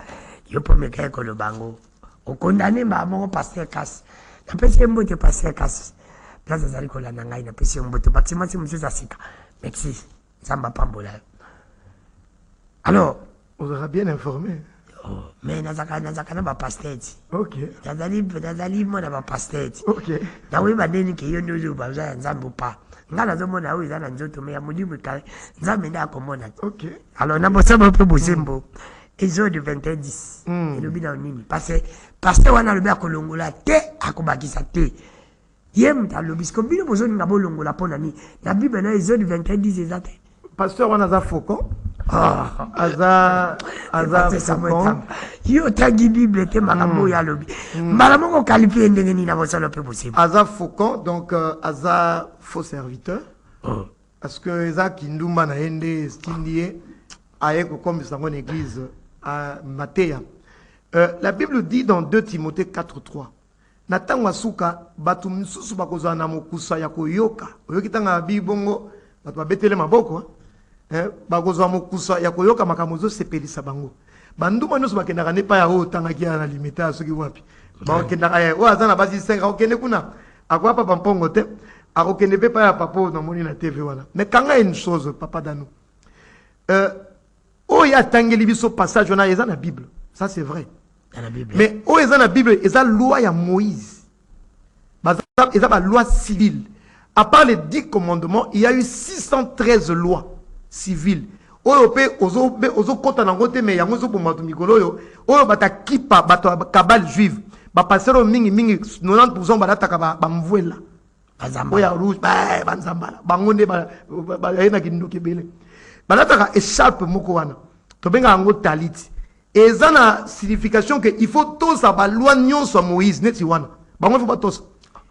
Yo po meka ko le bango. Au condamné ma mon pasteur Casse. Na pesi mbote pasteur Casse. Place Zali Kolanda ngai na pesi mbote bâtiment c'est monsieur Zasika. Merci. Samba pambola. Alors, on sera bien informé. Oh, mais nazaka na ba pasteur. OK. Nazali mo na ba pasteur. OK. Na we badeni ke yo ndozo ba za nzambo pa. Ngala zo mona o izana nzoto me ya mudimu ka nzambe nda komona. OK. Alors na bosa ba pe bosembo. Exode 21:10. Et le bina nini parce que pasteur wana le ba kolongola te akobakisa te. Yem ta lo bisko bino bozo nga bolongola pona ni. Na Bible na Exode 21:10 ezate. Pasteur wana za faucon. Aza faucon. Yo tangi Bible te makambo ya lobi. Malamo ko qualifier ndenge ni na bosalo pe possible. Aza faucon donc aza faux serviteur. Parce que eza kindumba na ende stindie aye ko comme ça en église à Matthieu. La Bible dit dans 2 Timothée 4:3. Natango asuka batu misusu bakozwa na mokusa ya koyoka. Oyokitanga bibongo batu babetele maboko. Bakozwa mokusa ya koyoka makamozo sepelisa bango. Banduma nyonso bakendaka ne pa ya o tangaki na limita soki wapi. Bakendaka ya o azana basi 5 okende kuna. Akwa papa mpongo te. Akokende pe pa ya papo na moni na TV wana. Mais kanga une chose papa Danou. O ya tangeli biso passage na eza na Bible. Ça c'est vrai. Dans la Bible. Mais o eza na Bible eza loi ya Moïse. Eza ba loi civile. À part les 10 commandements, il y a eu 613 lois civiles. Oyo pe ozo kota na ngote me yango zo bomatu mikolo yo. Oyo bata kipa bato kabal juive. Ba pasero mingi 90% balataka ba mvuela. Bazamba. Oya rouge ba nzambala. Bangonde ba ena kindoki bele. Balataka écharpe moko wana. tobenga yango talit. Et ça a signification que il faut tous à loi nyon sur Moïse neti wana. Bango faut pas tous.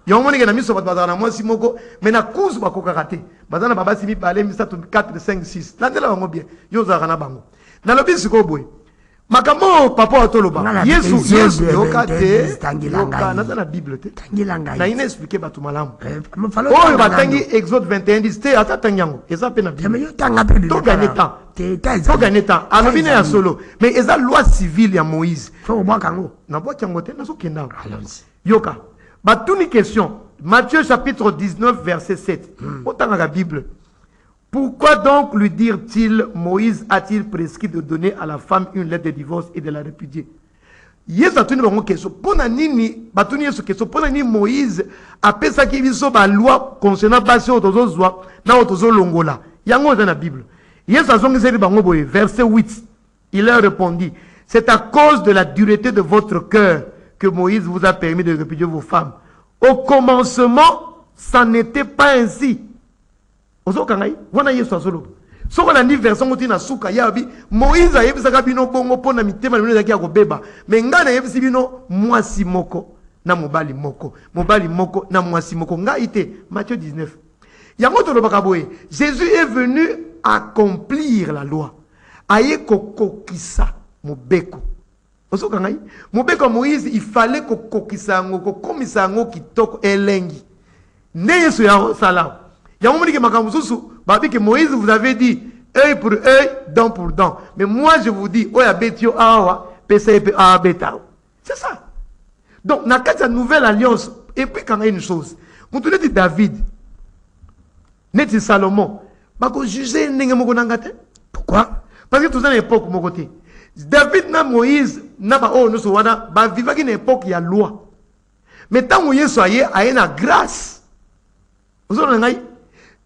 Yo moni ke na miso batata na mwasi moko mais na kuzu bakoka raté. Bazana baba simi balé misa 4 5 6. Landela bango bien. Yo za kana bango. Na lobi siko boy. Makambo papa otoloba. Yesu yokate. Yoka na la Bible te. Na ina expliquer batu malamu. Oh batangi Exode 21 dit te ata tanyango. Eza pe na Bible. To gagner temps. To gagner temps. Alobi na ya solo. Mais eza loi civile ya Moïse. Faut moi kango. Na bo tiango te na so kenda. Yoka. Batuni question. Matthieu chapitre 19 verset 7. Autant la Bible. Pourquoi donc lui dire-t-il, Moïse a-t-il prescrit de donner à la femme une lettre de divorce et de la répudier? Yes, a tenu une question. Pona nini, batuni yesu question. Pona nini Moïse a pensé qu'il y a une loi concernant passer au tozo zwa, na au tozo longola. Yango dans la Bible. Yes, a zongi zeri bango boye. Verset 8. Il leur répondit, c'est à cause de la dureté de votre cœur que Moïse vous a permis de répudier vos femmes. Au commencement, ça n'était pas ainsi. Ozo kangai wana Yesu azolo soko na ni version ngoti na suka yabi Moïse ayebisaka bino bongo pona mitema bino zaki ya kobeba me ngana yebisi bino mwasi moko na mobali moko na mwasi moko ngai te. Matthieu 19 yango tolobaka boye Jésus est venu accomplir la loi aye kokokisa mobeko. Ozo kangai mobeko Moïse il fallait kokokisa ngo kokomisa ngo kitoko elengi ne Yesu ya sala. Il y a un moment que Moïse vous avait dit œil pour œil, dent pour dent. Mais moi je vous dis, c'est ça. Donc, dans la nouvelle alliance, et puis quand il y a une chose, vous dit David, net Salomon, pourquoi? Parce que tout ça, l'époque, mon côté. David na Moïse, na ba oh, nous sommes ba vivant une époque, il y a loi. Mais tant que Moïse soit, il y a une grâce. Vous avez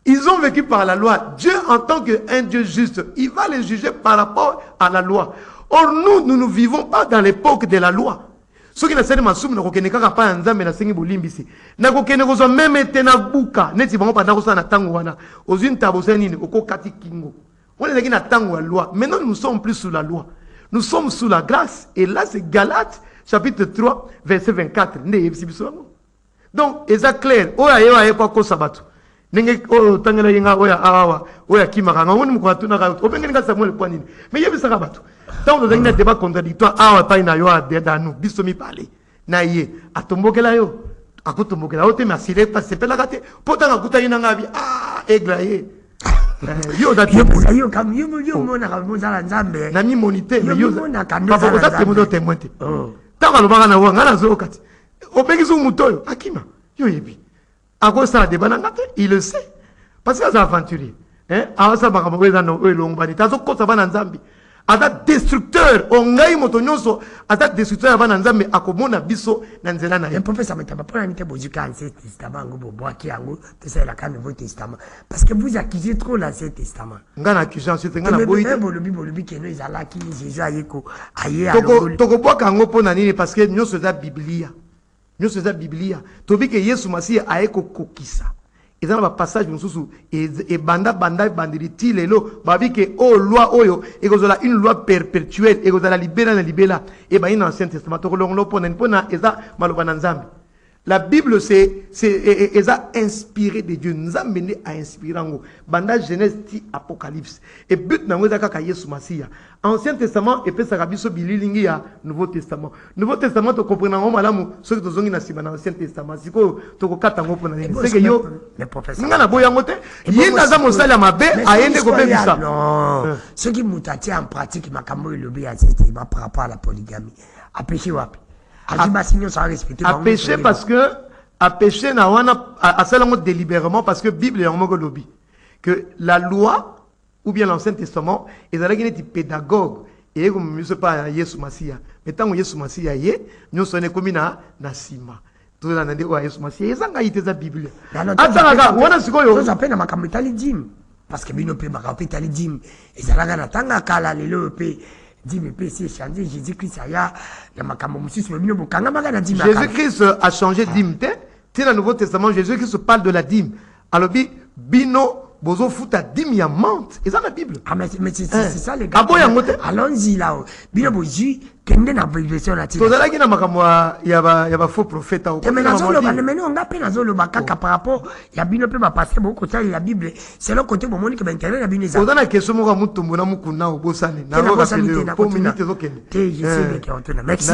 ils ont vécu par la loi. Dieu, en tant qu'un Dieu juste, il va les juger par rapport à la loi. Or, nous ne vivons pas dans l'époque de la loi. Ceux qui ne savent pas, ne reconnaissent pas Nzambe na sengi bolimbisi. Na reconnaissent même été na buka. Neti bango pa na kosa na tango wana. Ozine tabosani ni oko kati kingo. On est na tango la loi. Maintenant, nous sommes plus sous la loi. Nous sommes sous la grâce. Et là, c'est Galates, chapitre 3, verset 24. Donc, c'est clair. Oya yewa yewa kwa sabato. Nenge o tangela yenga oya awa oya kimaka ngoni mkwatu na ka obengeni ka Samuel kwa nini mais yebisa ka batu tant on a débat contradictoire awa pa ina yo adeda nu biso mi parler na ye atombokela yo akotombokela ote mais asile pas sepela kate potanga kutayina ngabi egla ye yo dati yo kam yo mona ka mozala nzambe na mi monité mais yo papa ko tate mo témoin te tant alobaka na wanga na zo kati obengizo mutoyo akima yo yebi. À cause de ça, il le sait. Parce que c'est aventurier. Hein? Alors ça, Ada destructeur, ongai motonyoso, ada destructeur avant nzambe akomona biso na nzela na ye. Le professeur Mataba, pour la mite bozuka l'Ancien Testament, ngo boboa ki yango, te sa la Nouveau Testament. Parce que vous accusez trop l'Ancien Testament. Ngana accusé Ancien Testament na boyi. Bolobi ke no ezala ki Jésus ayeko aye Toko boa kango pona nini parce que nyoso za Biblia. Nyoso za Biblia. Tobi ke Yesu Masiya ayeko kokisa. Et dans le passage et banda banditi lelo babi que oh loi oyo et que une loi perpétuelle et que la libéra et ben dans l'Ancien Testament to lo pona eza maloba na Nzambe. La Bible c'est inspiré de Dieu. Nzambe a inspiré ngo banda Genèse ti Apocalypse et but na ngeza kaka Yesu Masiya. Ancien Testament et pe sakabiso bililingi ya Nouveau Testament. Nouveau Testament to comprendre ngo malamu ceux qui zongi na sima na Ancien Testament. Siko to ko kata ngo pona ni. C'est que yo ngana boya ngote yinda za mosala mabe ayende ko bebisa. Non. Ce qui mutati en pratique makambo lobi ya c'était par rapport à la polygamie. A péché wapi? À pécher parce que à pécher na wana à seulement délibérément parce que Bible est en mot lobby que la loi ou bien l'Ancien Testament est là qui est pédagogue et comme je sais pas Yesu Masiya mais tant que Yesu Masiya y est nous sommes comme na sima tout là na ndeko Yesu Masiya ezanga ite za Bible atanga wana sikoyo ça appelle na makamutali dim parce que bino pe makamutali dim ezalaka na tanga kala lelo pe Jésus-Christ a changé dîme. Dans le Nouveau Testament, Jésus-Christ parle de la dîme. Alors, bino bozo futa 10 ya menthe et ça la Bible. Ah mais c'est ça les gars. Ah bon yangote. Allons-y là. Bino boji kende na version na to zala kina makambo ya ba faux prophète au. Mais na zolo ba mais on a peine zolo ba kaka par rapport ya bino pe ba passer beaucoup ça la Bible c'est le côté bon monique ba internet na bino ça. Oza na question mo ka mutumbu na mukuna obosani na ro ka pele po minute zo kende. Je sais que on tourne. Merci.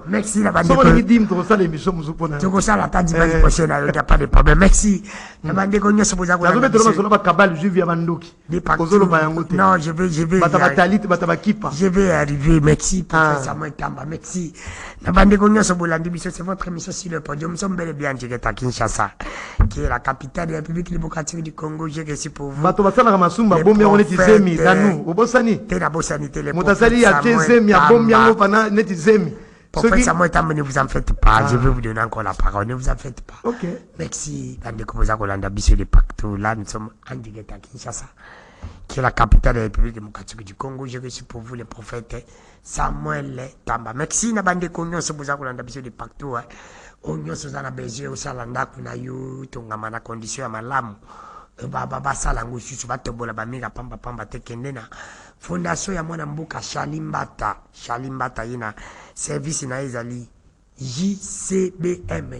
Merci la bande. Somo ngidim to sala émission muzupona. Tu ko sala ta dimanche prochain il y a pas de problème. Merci. La bande ko nyoso boza ko. Na zo metelo solo ba kabal juive ya bandoki. Kozolo ba yango te. Non, je vais Batabatalite batabakipa. Je vais arriver. Merci professeur Moitamba. Merci. La bande ko nyoso bolandi biso c'est votre émission sur le podium. Nous sommes bel et bien en direct à Kinshasa, qui est la capitale de la République démocratique du Congo. Je reçois pour vous. Bato basala ka masumba bombe on eti zemi danu. Obosani. Te na bosani te les. Motasali ya zemi ya bombe yango pana neti zemi. Professeur Moitamba, ne vous en faites pas. Je vais vous donner encore la parole. Ne vous en faites pas. Ok. Merci. Bande ko boza ko landa biso de partout. Là nous sommes en direct à Kinshasa, qui est la capitale de la République démocratique du Congo. Je reçois pour vous le prophète Samuel Tamba. Merci na bande ko nyonso boza ko landa biso de partout. O nyonso za na besoin o salanda kuna yo tongama na condition ya malamu. Basala ngo susu batobola bamira pamba te kende na fondation ya mwana mboka Shalimbata yina service na ezali JCBM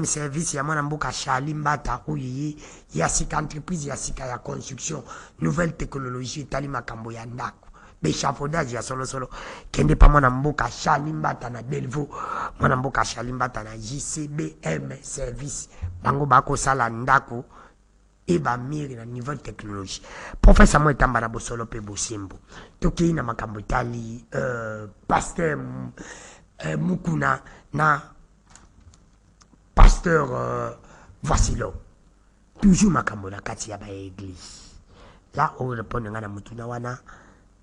service ya mwana mboka Shalimbata oyi ya sika entreprise ya sika ya construction nouvelle technologie tali makambo ya ndako l'échafaudage ya solo kende pa mwana mboka Shalimbata na Delvaux mwana mboka Shalimbata na JCBM service bango bako sala ndako et ba mire na niveau de technologie professeur Moitamba na bosolo pe bosimbo toki na makambo tali pasteur Mukuna na pasteur Vasilo toujours makambo na kati ya ba église là on répond ngana mutuna wana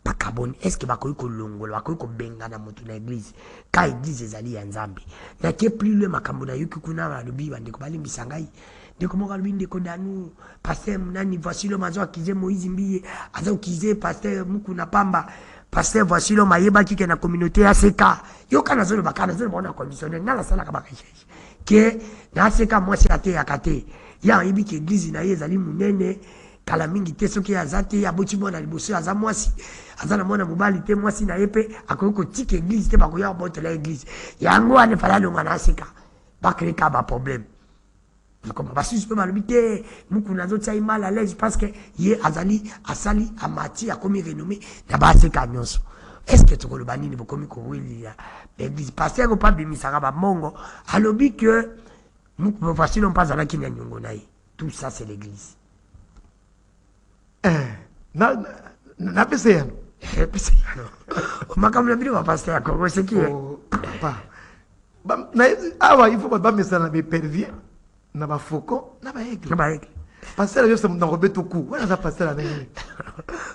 bakaboni est-ce que bakoyi kolongola bakoyi kobengana moto na église ka église ezali ya nzambe na ke plus le makambo na yoki kuna balobi bandeko balimbisa ngai ndeko moko alobi ndeko danu pasteur nani voici le mazo akize Moïse Mbiye aza okize pasteur Mukuna Pamba pasteur voici le mayebaki ke na communauté ya seka yoka na zolo bakana zolo bona conditionnel na la sala ka bakasheshe ke na seka mwasi ate yakate ya yibi ke église na ezali munene kala mingi te soki azate ya boti mwana liboso aza mwasi azana mwana mobali te mwasi na yepe akoyoko tika église te bakoya botela église yango ane fala longa na seka bakreka ba problème comme basusu pe balobi te Mukuna azotia ye mal à l'aise parce que ye azali asali amati akomi renommé na baseka nyonso est-ce que tokoloba nini bokomi kowelila l'église pasteur ko pa bimisaka bamongo alobi que Mukuna fasilo mpa azalaki na nyongo na ye tout ça c'est l'église na pese yano makambo na bino bapasteur ya Congo c'est qui papa awa il faut ba mesa na bepervier na ba faucon na ba aigle pasteur yo se muta ko betuku wana za pasteur na nini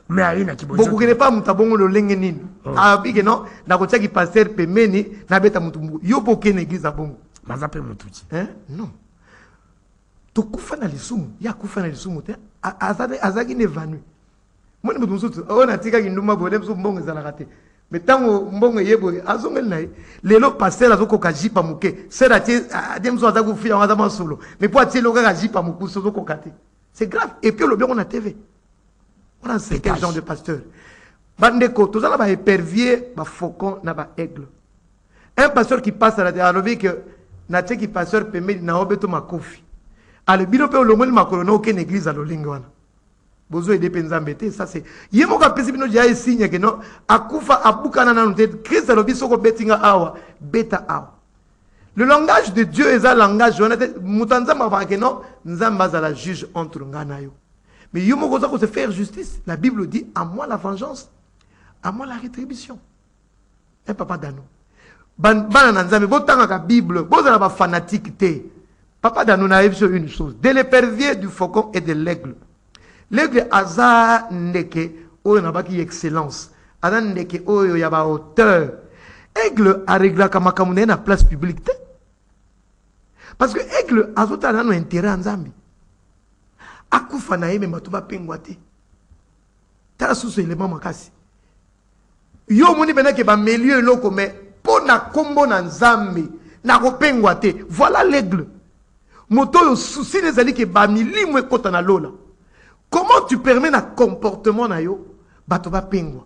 mais aina kibozo beaucoup ne pas muta bongo lo lenge nini abike no na ko tsaki pasteur pemeni na beta mutu yo boke na église bongo mazape mututi non to kufa na lisumu ya kufa na lisumu te azaki ne vanu moni mutu musutu ona tika kinduma bole mso mbongo za nakate metango mbongo yebo azongel na lelo pasteur azoko kajipa muke sera tie ademso azaku fia ngaza masolo mais pour tie loka kajipa muku sozo kokate c'est grave et puis le bien on a TV on a ce genre de pasteur bandeko tozala ba épervier ba faucon na ba aigle un pasteur qui passe à la télé que na tie qui pasteur pemeli na obeto makofi ale bino pe olongoli makolo na aucune église à lolinga wana bozo ede penzambe te ça c'est yemo ka pesi bino dia signe que non akufa abukana na nte Christ alobi soko betinga awa beta awa le langage de Dieu est un langage honnête mutanzamba ba que non nzamba za la juge entre ngana yo mais yemo ko se faire justice la Bible dit à moi la vengeance à moi la rétribution et papa dano bana na nzambe botanga ka Bible bozala ba fanatique te. Papa Danou a sur une chose. De l'épervier, du faucon et de l'aigle. L'aigle aza ndeke oyo nabaki excellence. Aza ndeke oyo yaba hauteur. Aigle a réglé kama kamune na place publique. Parce que aigle azota na no intérêt en Zambie. Akufa na yeme matuba pengwate. Tala susu élément makasi. Yo moni benake ba milieu loko mais pona kombo na Zambie na ko pengwate. Voilà l'aigle. moto yo souci les ali ke ba milimo ekota na lola. Comment tu permets na comportement na yo bato ba pengwa?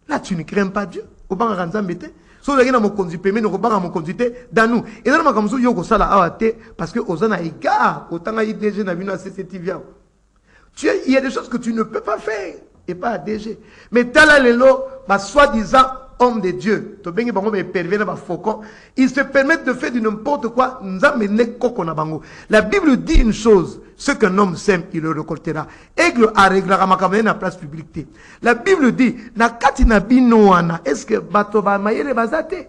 Là tu ne crains pas Dieu. Obanga kanzambe te. So la gina mo konzi peme no obanga mo konzi te danu. Et dans ma kamzu yo ko sala awate parce que ozana égard otanga IDG na bino CCTV. Il y a des choses que tu ne peux pas faire et pas à DG. Mais tala lelo ba soi-disant homme de Dieu, ils se permettent de faire du n'importe quoi. La Bible dit une chose: ce qu'un homme sème, il le récoltera. Aigle a réglé la place publique. La Bible dit: na katina binoana, est-ce que bato ba mayele bazate?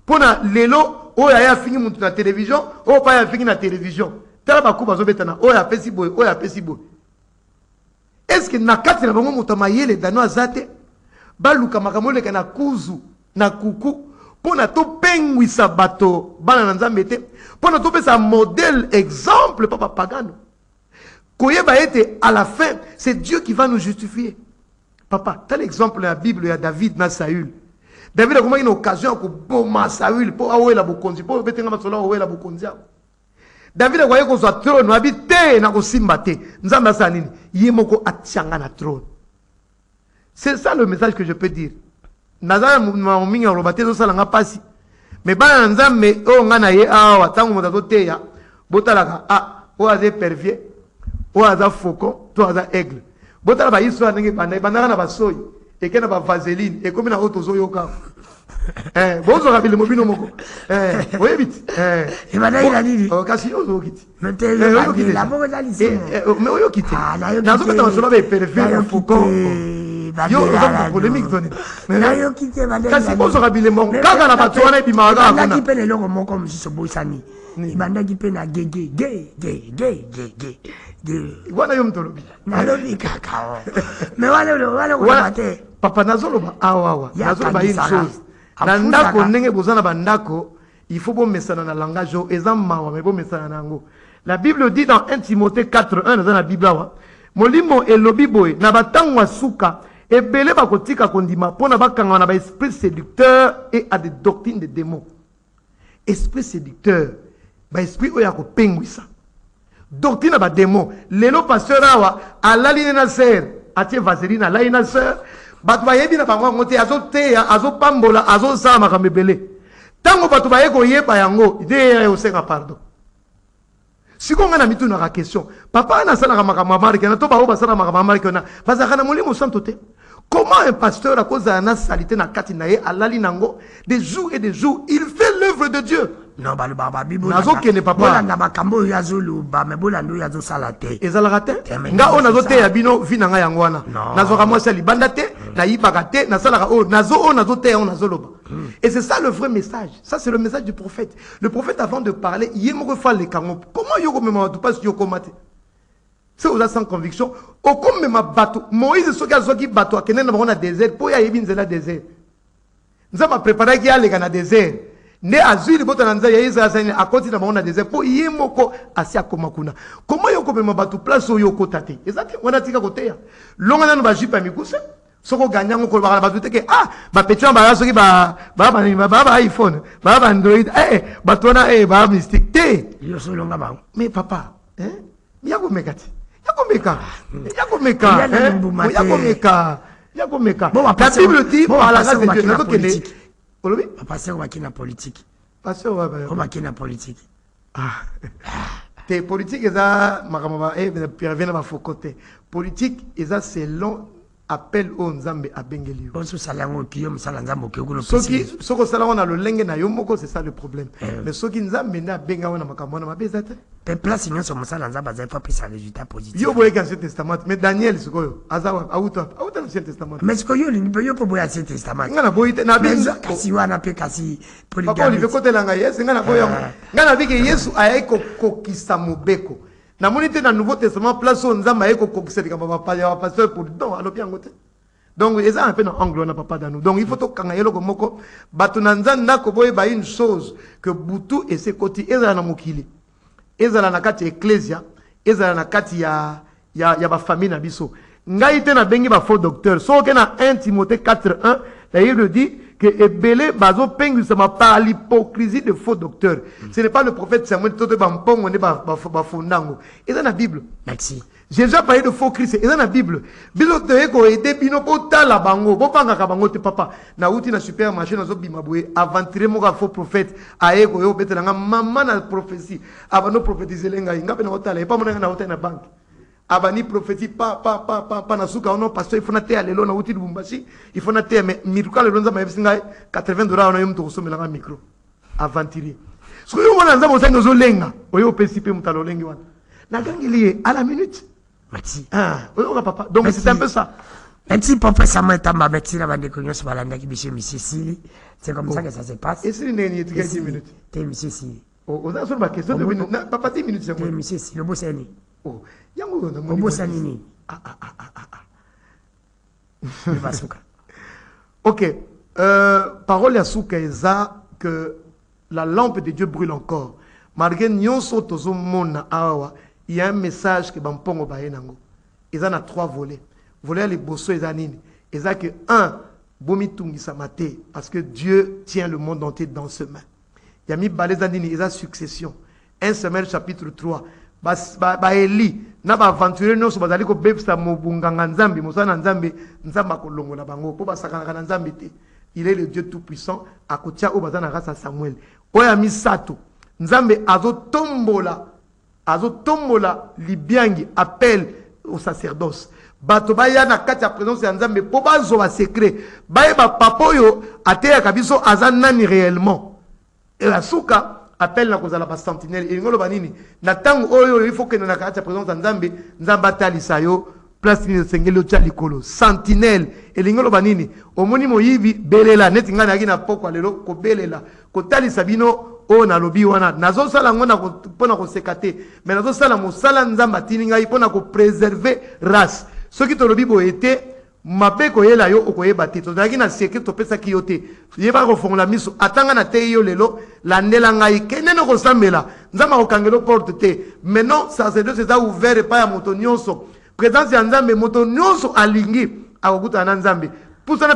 Pona lelo, o ya fini mutu na télévision, o pa ya fini na télévision. Tala ba kuba zo betana, o ya pesi boy, o ya pesi boy. Est-ce que na katina bango mutu mayele dano azate? Baluka makamole kana kuzu na kuku pona to pengwisa bato bana na nzambe te pona to pesa modèle exemple papa pagano koyeba ete à la fin c'est Dieu qui va nous justifier. Papa, tel exemple la Bible ya David na Saül. David a une occasion ko boma Saül po awela bokonzi po betenga masola awela bokonzi. David a voyé ko zo trône habité na ko simba te nzambe asa nini yemoko atianga na trône. C'est ça le message que je peux dire. Nazara mingi robate zo sala nga pasi. Mais bana nzambe o ngana ye awa tangu motato teya botalaka o aze pervier o aza faucon to aza aigle. Botala ba histoire ndenge banda na basoyi ekena ba vaseline e komi na auto zo yoka. Bozo rabile mobino moko. Oyebiti. E bana ila nini? O kasi ozo kiti. Mete la moko dali so. Mais oyo kiti. Na zo kata basolo ba pervier faucon. Yo, on polémique donné. Kasi bozo rabile mon. Kaka na bato wana bimaga na. Ki pele longo moko msiso bosani. Ibanda ki pena gege. Wana yo mtolobi. Na lobi kaka. Me wale ko bate. Papa nazoloba awa. Nazoloba une chose. Na ndako ndenge bozana bandako, il faut bon mesana na langage ezama mais bon mesana nango. La Bible dit dans 1 Timothée 4:1 dans la Bible awa. Molimo elobi boy na batangwa suka ebele bakotika kondima pona bakanga na ba esprit séducteur et à des doctrines de démons. Esprit séducteur, ba esprit oya ko pengwisa. Doctrine ba démon. Lelo pasteur awa alali na ser, atie vaseline alali na ser, batu ba yebi na bango ngote azote azo pambola azo sama kamebele. Tango batu ba yeko yeba yango, ide yo senga pardon. Si on a mis tout dans la question, papa n'a pas la marque, n'a pas la marque, parce que na molimo santoté. Comment un pasteur à cause de la salité na katinaye à l'alinango des jours et des jours, il fait l'œuvre de Dieu. Non, bah le baba bibo. Nazo kene papa. Na makambo yazulu ba me bolando yazo salate. Ezalaka te. Nga o nazo te ya bino vina nga yango wana. Nazo ka mwasa libanda te, na yibaka te, na salaka o nazo te on nazo loba. Et c'est ça le vrai message. Ça c'est le message du prophète. Le prophète avant de parler, il me refait les kango. Comment yoko me matu pas yoko mate. C'est aux sans conviction. Au comme ma bateau, Moïse soka zoki bateau a kenen na désert pour ya yebin zela désert. Nous avons préparé qu'il y a les gana désert. Ne azuli bota nanza ya Israël a continué na désert pour yemoko asia komakuna. Comment yoko me ma bateau place yoko tate. Ezati wana tika kote ya. Longa na ba jipa mikuse. Soko ganyango ko ba bateau teke ba petion ba soki ba iPhone, ba Android bateau na ba mystique te. Yo so longa ba. Mais papa, yako mekati. Yakomeka. La Bible dit par la grâce de Dieu, notre politique. Passer au na politique. Passer au na politique. Tes politiques eza makamaba pierre ba fokote. Politique eza selon appel au nzambe abengeli. Bon so salango kiyo msala nzambe okekulo pesi. Soko salango na lolenge na yomoko c'est ça le problème. Mais soki nzambe na benga wana makambo na mabezate. Pe place nyonso msala nzambe za fa pesa résultat positif. Yo boye Ancien Testament mais Daniel sikoyo azawa auta Ancien Testament. Mais sikoyo yo po boye Ancien Testament. Ngana boye na benza kasi wana pe kasi polygamy. Papa olive kote langa Yesu ngana boye. Ngana bike Yesu ayeko kokisa mobeko. Na monité dans le Nouveau Testament, place où nous avons pasteur pour don à l'opinion. Donc, ils ont un peu d'angle, on n'a pas dans nous. Donc, il faut que nous ayons une chose que Boutou et ses côtés, ils ont mokili. Ils ont la carte ecclésia, ils ont la carte ya famille nabiso. Ngaïté na bengi ba faux docteur. Sauf que dans 1 Timothée 4:1, la Bible dit que Ebele bazo pengu ça m'a par l'hypocrisie de faux docteurs. Ce n'est pas le prophète Samuel Toto Bampong, on est bafondango. Et dans la Bible. Merci. J'ai déjà parlé de faux Christ. Et dans la Bible, bilo te ko ete bino po tala bango, bo panga ka bango te papa. Na uti na supermarché na zo bimabwe, aventurer mo ka faux prophète, aye ko yo betela nga mama na prophétie. Abano prophétiser lenga inga pe na hotala, e pa mo na hotala na banque. Abani prophétie pa na suka ono pasteur il faut na te alelo na uti Lubumbashi, il faut na te mais miruka le lonza ma yesinga $80 na yom to kosomela nga micro. Aventurer. Ce que yo mona nzamo sengo zo lenga, oyo pesipe mutalo lengi wana. Na gangilié à la minute. Merci. Papa. Donc c'est un peu ça. Merci, professeur Moetamba. Merci, la bande de Cognos, Balanda, qui monsieur Sili. C'est comme ça que ça se passe. Et c'est une 10 minutes. T'es monsieur Sili. On a sur ma question de minutes. Papa, 10 minutes, c'est moi. T'es monsieur Sili, le boss Ani. Oh, Yango, le boss Anini. Ok. Parole à Souka Eza que la lampe de Dieu brûle encore. Malgré Nyonso Tozo Mona Awa. Il y a un message que Bampongo Bayenango. Ils en a 3 volets. Volet les bosso et anine. Ils ont que 1, Bomi Tungi Samate, parce que Dieu tient le monde entier dans ses mains. Il y a mis Balezanine, ils ont succession. 1 Samuel chapitre 3. Eli, n'a pas aventuré, non, sur Bazaliko Bebsa Mobunganga Nzambi, Moussana Nzambi, Nzamba Kolongo la Bango, Poba Sakana Nzambi. Il est le Dieu Tout-Puissant, à Kotia Obazana Rasa Samuel. Oya Misato, Nzambe Azo Tombola. Azotombola libiangi appelle au sacerdoce. Bato baya na kati ya présence ya Nzambe po bazo ba secret. Baye ba papoyo ateya kabiso azanani réellement. Et la souka appelle na kozala ba sentinelle. Et ngolo banini na tango oyo il faut que na kati ya présence ya Nzambe Nzamba talisa yo place ni sengelo tya likolo sentinelle. Et ngolo banini omoni moyibi belela neti ngana ki na poko lelo ko belela ko talisa bino. Oh na lobi wana nazo sala ngona pona ko sekate mais nazo sala mosala nzamba tininga pona ko préserver race ce qui to lobi bo été mabe ko yela yo okoyeba te to zaki na secret to pesa ki yote yeba ko fongola miso atanga na te yo lelo landela ngai kenene ko sambela nzamba ko kangelo porte te maintenant ça c'est de ça ouvert pas ya moto nyonso présence ya nzambe moto nyonso alingi akokuta na nzambe. Pour ça,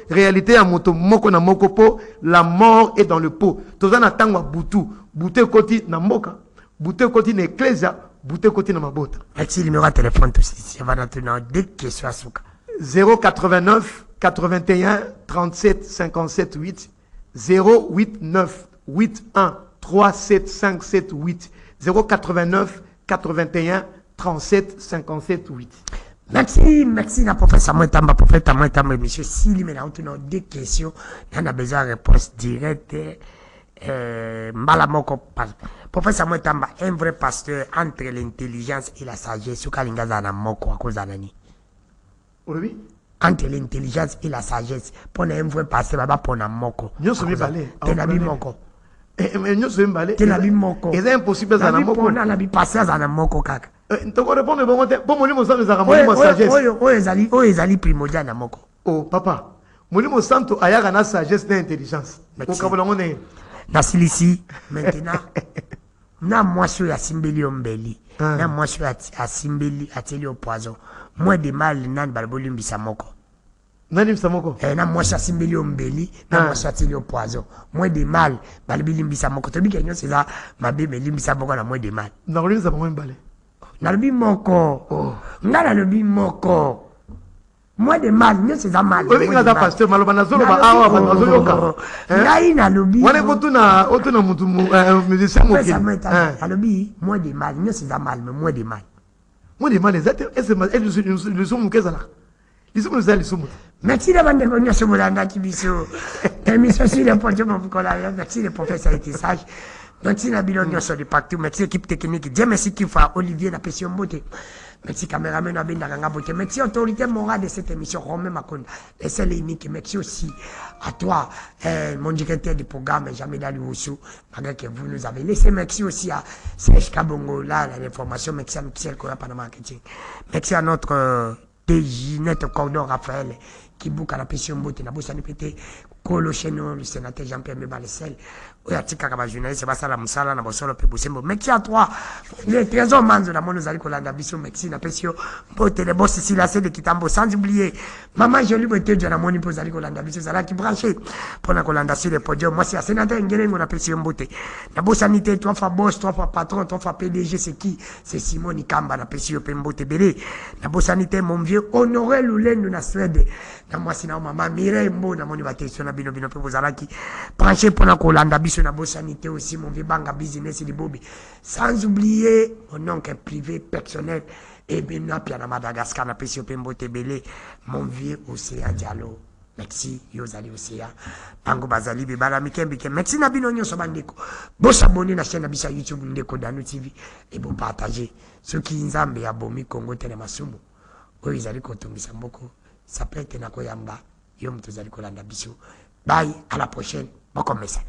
réalité à moto moko na moko po, la mort est dans le pot. Tozana tangwa butu, bute koti na moka, bute koti na ecclesia, bute koti na mabota. Merci, numéro de téléphone tout ça va maintenant dès que soit souka. 089 81 37 57 8 089 81 37 57 8 089 81 37 57 8. Merci, la professeur Moetamba, monsieur Sili, mais on a deux questions, on a besoin de réponse directe. Malamoko, professeur Moetamba, un vrai pasteur entre l'intelligence et la sagesse, ou Kalingazana Moko, à cause d'Anani. Oui. Entre l'intelligence et la sagesse, pour un vrai pasteur, pour un Moko. Nous sommes balés. Tenabi Moko. Nous sommes balés. Tenabi Moko. C'est impossible à Moko. On a la pasteur à Moko, kaka. Tu réponds, bon, molimo santo ezaka sagesse. Oh, ezali primordial na moko. Oh, papa. Molimo santo ayaka na sagesse na intelligence. Okabola ngone. Na silisi maintenant. Na mwasho ya simbeli ombeli. Na mwasho ya simbeli ateli au poison. Moi de mal nan balboli mbisa moko. Nani mbisa moko? Na mwasho ya simbeli ombeli, na mwasho ateli au poison. Moi de mal balboli mbisa moko. Tobi kenyo seza mabe meli mbisa moko na moi de mal. Na kolisa bango mbale. Nalobi moko. Ngala lobi moko. Moi de mal, mieux c'est mal. Oui, ngala pasteur maloba nazolo ba awa ba nazolo ka. Ngai nalobi. Wana otuna mutu musicien moké. Nalobi moi de mal, mieux c'est mal, mais moi de mal. Moi de mal est-ce le somme kezala. Les sommes. Merci de bande de sur Molanda qui biso. Émission sur le podium pour la merci le professeur était sage. Merci la bilan sur le partout, merci l'équipe technique. Dieu merci qui fait Olivier la pression beauté. Merci caméraman Abenda Ganga beauté. Merci autorité morale de cette émission Romain Makonda. Et c'est l'unique. Merci aussi à toi, mon directeur du programme, Jamais Daloussou, malgré que vous nous avez laissé. Merci aussi à Serge Kabongo, là, l'information. Merci à Michel Koya Panama Marketing. Merci à notre TJ, notre cordon Raphaël, qui boucle à la pression beauté. La bourse à pété. Colo Cheno, le sénateur Jean-Pierre Mebalessel, oya tika ka ba journaliste basala musala na bosolo pe bosembo meki à toi les trésors manzo na mono zali kolanda biso meki na pesio mbote les boss ici là c'est de kitambo sans oublier maman joli bote de na moni po zali kolanda biso zala ki branché pona kolanda sur le podium moi c'est sénateur ngerengo na pesio mbote na bosanité toi fa boss toi fa patron toi fa PDG c'est qui c'est Simon Kamba na pesio pe mbote belé na bosanité mon vieux Honoré Lulendo na Suède na moi sina maman Mireille Mbo na moni bateso na bino pe bozala ki branché pona kolanda biso na bosanité aussi mon vieux banga business de Bobby sans oublier mon oncle privé personnel et bien puis à Madagascar na pesio pembote belé mon vieux Océan Diallo merci yozali Océan bango bazali be bala mikembe merci na bino nyonso bandeko bo s'abonner na chaîne na bisa YouTube Ndeko Danu TV et bo partager ceux qui nzambe ya bomi Congo tele masumu oyo izali kotongisa mboko ça peut être na koyamba yo mtu zali kolanda biso bye à la prochaine bon comme ça.